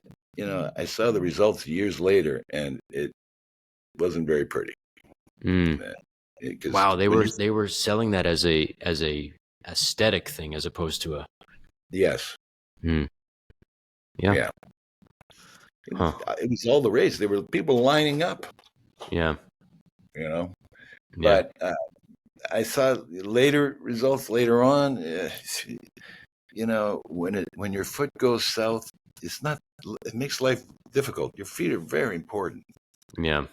S2: I saw the results years later, and it wasn't very pretty.
S1: Wow, they were selling that as a aesthetic thing as opposed to a
S2: yes,
S1: yeah.
S2: yeah.
S1: Huh.
S2: It was all the rage. There were people lining up.
S1: Yeah.
S2: Yeah.
S1: Yeah.
S2: But I saw later results later on. When your foot goes south, it makes life difficult. Your feet are very important.
S1: Yeah.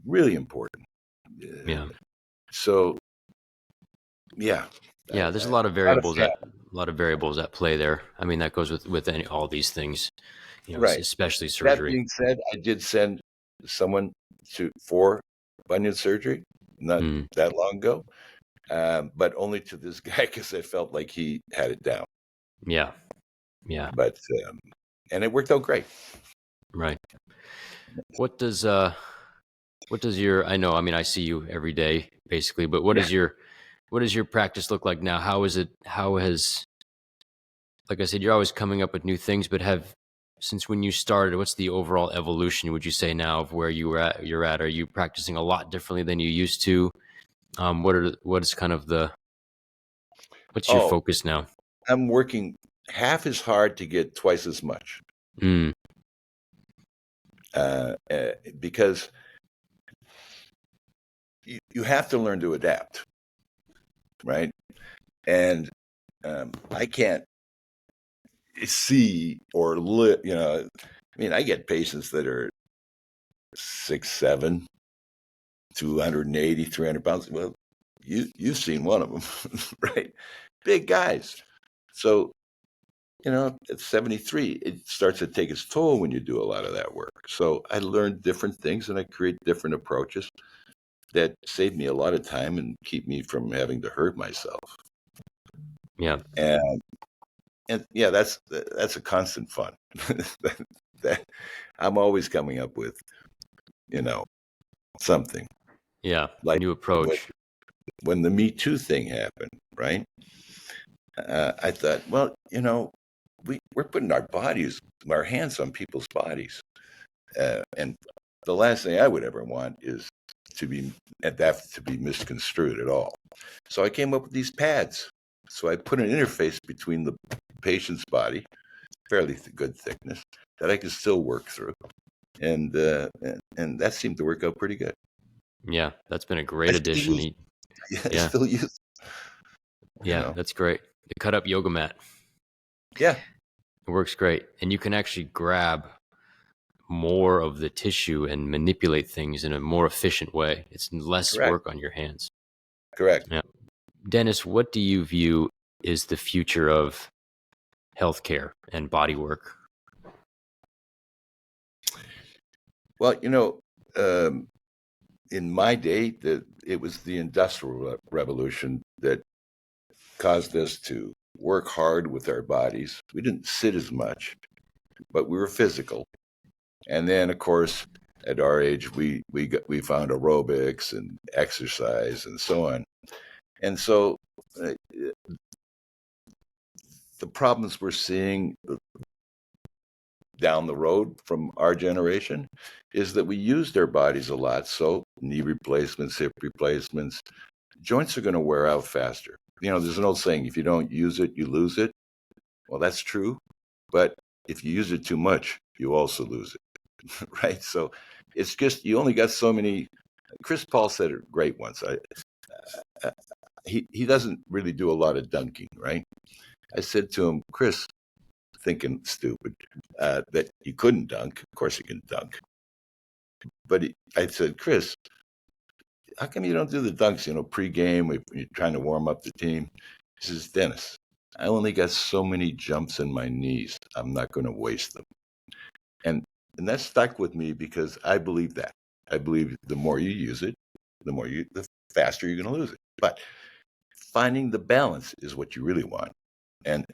S2: Really important.
S1: Yeah.
S2: So, yeah.
S1: Yeah, there's a lot of variables at play there. I mean, that goes with all these things,
S2: Right.
S1: especially
S2: That
S1: surgery.
S2: being said, I did send someone for bunion surgery not that long ago, but only to this guy because I felt like he had it down.
S1: Yeah. Yeah.
S2: But and it worked out great.
S1: Right. What does your, I know, I mean, I see you every day basically, but what does your practice look like now? How has, like I said, you're always coming up with new things, but since when you started, what's the overall evolution, would you say, now of where you're at? Are you practicing a lot differently than you used to? What's your
S2: Oh,
S1: focus now?
S2: I'm working half as hard to get twice as much. Because you have to learn to adapt, right? And I can't see or live. I mean, I get patients that are 6'7", 280, 300 pounds. Well, you've seen one of them, right? Big guys. So, at 73, it starts to take its toll when you do a lot of that work. So I learned different things and I create different approaches that save me a lot of time and keep me from having to hurt myself.
S1: Yeah.
S2: And yeah, that's a constant fun. that I'm always coming up with, something.
S1: Yeah.
S2: Like
S1: New approach.
S2: when the Me Too thing happened, right? I thought, well, we're putting our hands on people's bodies, and the last thing I would ever want is to be misconstrued at all. So I came up with these pads. So I put an interface between the patient's body, fairly good thickness, that I could still work through, and that seemed to work out pretty good.
S1: Yeah, that's been a great addition.
S2: I still use.
S1: Yeah, that's great. The cut up yoga mat.
S2: Yeah,
S1: it works great, and you can actually grab more of the tissue and manipulate things in a more efficient way. It's less
S2: correct.
S1: work on your hands.
S2: Correct.
S1: Yeah. Dennis, what do you view is the future of healthcare and body work?
S2: Well, in my day, it was the Industrial Revolution that caused us to work hard with our bodies. We didn't sit as much, but we were physical. And then, of course, at our age, we found aerobics and exercise and so on. And so, the problems we're seeing, down the road from our generation is that we used our bodies a lot. So knee replacements, hip replacements, joints are going to wear out faster. There's an old saying, if you don't use it, you lose it. Well, that's true. But if you use it too much, you also lose it. Right? So it's just, you only got so many. Chris Paul said it great once. He doesn't really do a lot of dunking, right? I said to him, Chris, thinking stupid, that he couldn't dunk. Of course he can dunk. But I said, Chris, how come you don't do the dunks, pre-game when you're trying to warm up the team? He says, Dennis, I only got so many jumps in my knees. I'm not going to waste them. And that stuck with me because I believe that. I believe the more you use it, the faster you're going to lose it. But finding the balance is what you really want. And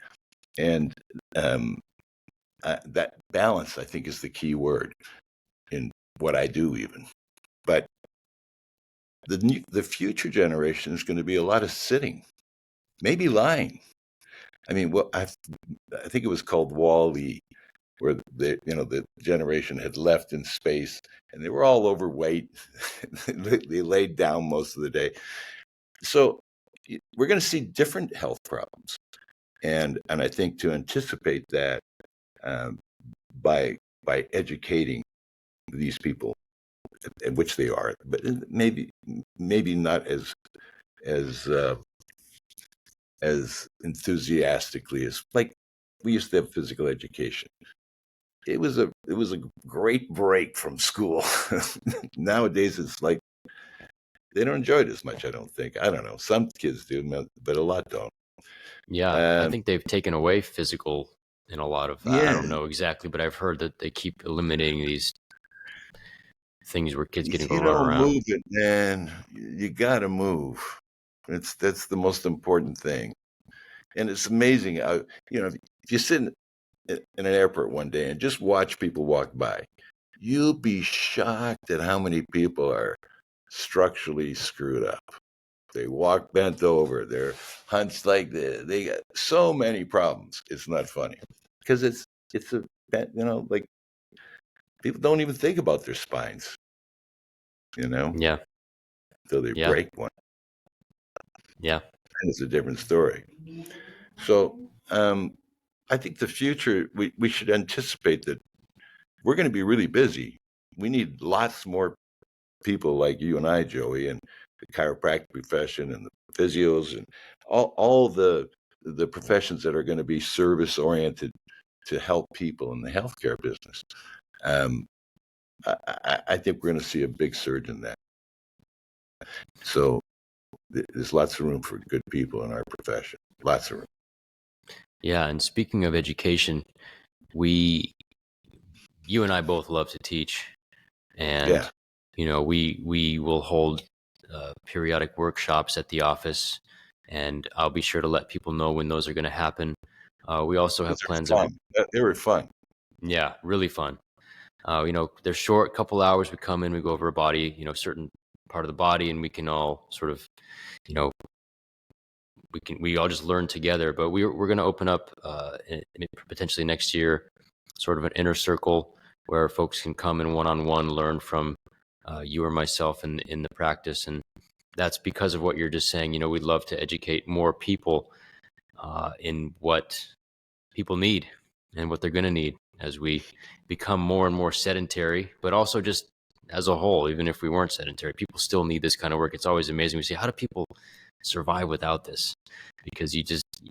S2: that balance, I think, is the key word in what I do even. But the future generation is going to be a lot of sitting, maybe lying. I mean, I think it was called Wall-E, where the generation had left in space and they were all overweight. They laid down most of the day. So we're going to see different health problems, and I think to anticipate that by educating these people, in which they are, but maybe not as enthusiastically as, like, we used to have physical education. It was a great break from school. Nowadays, it's like they don't enjoy it as much. I don't think. I don't know. Some kids do, but a lot don't.
S1: Yeah, I think they've taken away physical in a lot of. I
S2: Yeah,
S1: don't know exactly, but I've heard that they keep eliminating these things where kids
S2: if
S1: getting to
S2: you
S1: run
S2: don't
S1: around.
S2: move it, man, you got to move. That's the most important thing. And it's amazing. If you sit in an airport one day and just watch people walk by, you'll be shocked at how many people are structurally screwed up. They walk bent over. They're hunched like this. They got so many problems. It's not funny because it's like, people don't even think about their spines,
S1: Yeah,
S2: until they
S1: yeah,
S2: break one.
S1: yeah,
S2: And it's a different story. So I think the future, we should anticipate that we're going to be really busy. We need lots more people like you and I, Joey, and the chiropractic profession and the physios and all the professions that are going to be service oriented to help people in the healthcare business. Um, I think we're going to see a big surge in that. So there's lots of room for good people in our profession. Lots of room.
S1: yeah. And speaking of education, you and I both love to teach,
S2: Yeah.
S1: and we will hold periodic workshops at the office, and I'll be sure to let people know when those are going to happen. We also
S2: Those
S1: have
S2: are
S1: plans of,
S2: fun. They were fun.
S1: yeah, really fun. They're short, couple hours. We come in, we go over a body, certain part of the body, and we can all sort of, you know, we all just learn together. But we're going to open up potentially next year, sort of an inner circle where folks can come and one-on-one learn from you or myself in the practice. And that's because of what you're just saying. We'd love to educate more people in what people need and what they're going to need as we become more and more sedentary, but also just as a whole. Even if we weren't sedentary, people still need this kind of work. It's always amazing. We say, how do people survive without this? Because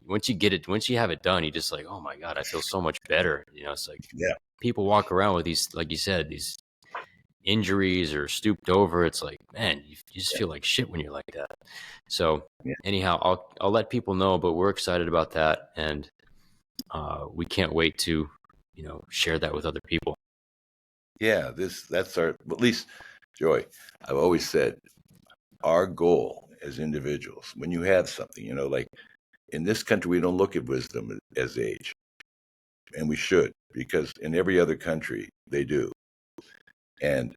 S1: once you have it done, you just like, oh my God, I feel so much better. It's like
S2: Yeah.
S1: people walk around with these, like you said, these injuries or stooped over. It's like, man, you just feel like shit when you're like that. So
S2: Yeah.
S1: anyhow, I'll let people know, but we're excited about that. And we can't wait to, share that with other people.
S2: Yeah. That's our, at least, Joy, I've always said our goal as individuals, when you have something, like in this country, we don't look at wisdom as age, and we should, because in every other country they do. And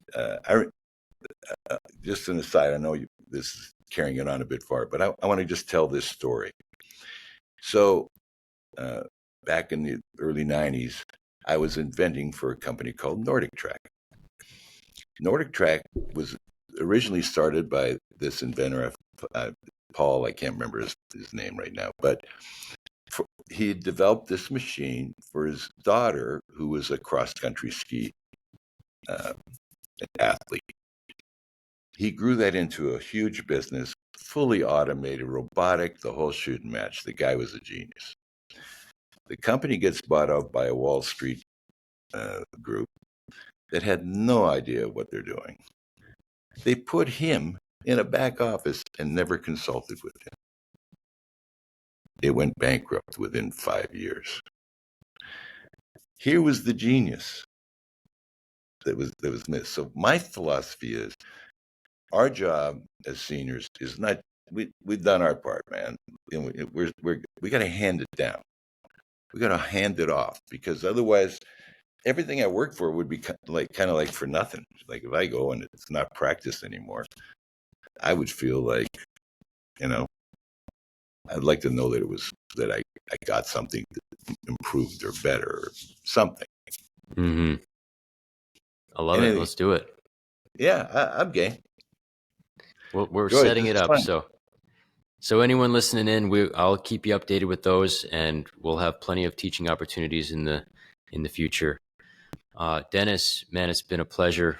S2: just an aside, I know this is carrying it on a bit far, but I want to just tell this story. So back in the early 90s, I was inventing for a company called Nordic Track. Nordic Track was originally started by this inventor, Paul. I can't remember his name right now, but he had developed this machine for his daughter, who was a cross-country ski athlete. He grew that into a huge business, fully automated, robotic, the whole shoot and match. The guy was a genius. The company gets bought out by a Wall Street group that had no idea what they're doing. They put him in a back office and never consulted with him. It went bankrupt within 5 years. Here was the genius that was missed. So my philosophy is, our job as seniors is not, we've done our part, man. And we got to hand it down. We got to hand it off, because otherwise everything I work for would be kind of like for nothing. Like if I go and it's not practiced anymore, I would feel like, I'd like to know that I got something that improved or better or something.
S1: Mm-hmm. I love it. Let's do it.
S2: Yeah, I'm game.
S1: Well, we're setting it up. So anyone listening in, I'll keep you updated with those, and we'll have plenty of teaching opportunities in the future. Dennis, man, it's been a pleasure.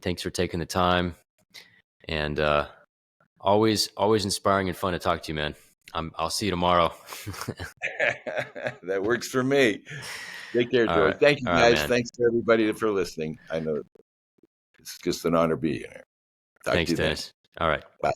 S1: Thanks for taking the time, and always inspiring and fun to talk to you, man. I'll see you tomorrow.
S2: That works for me. Take care, Joey.
S1: Right.
S2: Thank you, guys.
S1: Right,
S2: thanks to everybody for listening. I know it's just an honor being here.
S1: Thanks, Dennis. All right.
S2: Bye.